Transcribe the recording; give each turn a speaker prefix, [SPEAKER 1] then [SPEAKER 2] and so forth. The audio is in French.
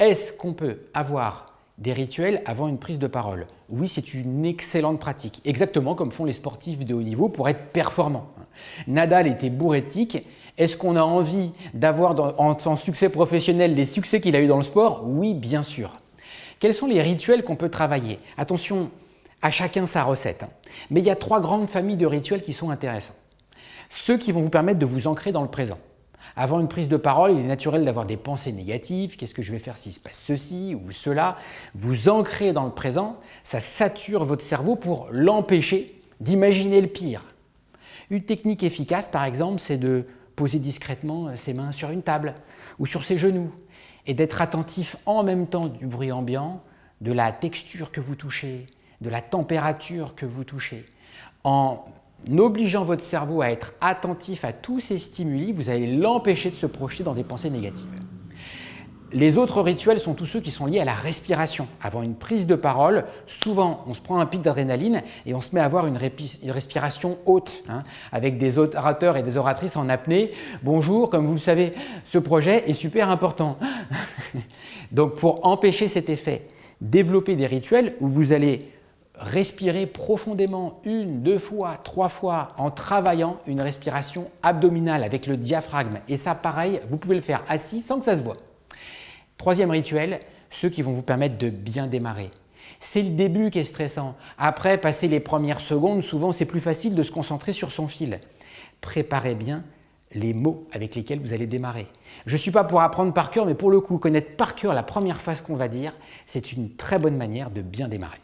[SPEAKER 1] Est-ce qu'on peut avoir des rituels avant une prise de parole? Oui, c'est une excellente pratique, exactement comme font les sportifs de haut niveau pour être performants. Nadal était bourrétique. Est-ce qu'on a envie d'avoir en son succès professionnel les succès qu'il a eu dans le sport? Oui, bien sûr. Quels sont les rituels qu'on peut travailler? Attention, à chacun sa recette. Mais il y a 3 grandes familles de rituels qui sont intéressants. Ceux qui vont vous permettre de vous ancrer dans le présent. Avant une prise de parole, il est naturel d'avoir des pensées négatives. Qu'est-ce que je vais faire s'il se passe ceci ou cela? Vous ancrez dans le présent, ça sature votre cerveau pour l'empêcher d'imaginer le pire. Une technique efficace, par exemple, c'est de poser discrètement ses mains sur une table ou sur ses genoux et d'être attentif en même temps du bruit ambiant, de la texture que vous touchez, de la température que vous touchez. En obligeant votre cerveau à être attentif à tous ces stimuli, vous allez l'empêcher de se projeter dans des pensées négatives. Les autres rituels sont tous ceux qui sont liés à la respiration. Avant une prise de parole, souvent on se prend un pic d'adrénaline et on se met à avoir une respiration haute, avec des orateurs et des oratrices en apnée. Bonjour, comme vous le savez, ce projet est super important. Donc pour empêcher cet effet, développez des rituels où vous allez respirer profondément 1, 2 fois, 3 fois en travaillant une respiration abdominale avec le diaphragme. Et ça, pareil, vous pouvez le faire assis sans que ça se voit. Troisième rituel, ceux qui vont vous permettre de bien démarrer. C'est le début qui est stressant. Après, passer les premières secondes, souvent c'est plus facile de se concentrer sur son fil. Préparez bien les mots avec lesquels vous allez démarrer. Je ne suis pas pour apprendre par cœur, mais pour le coup, connaître par cœur la première phrase qu'on va dire, c'est une très bonne manière de bien démarrer.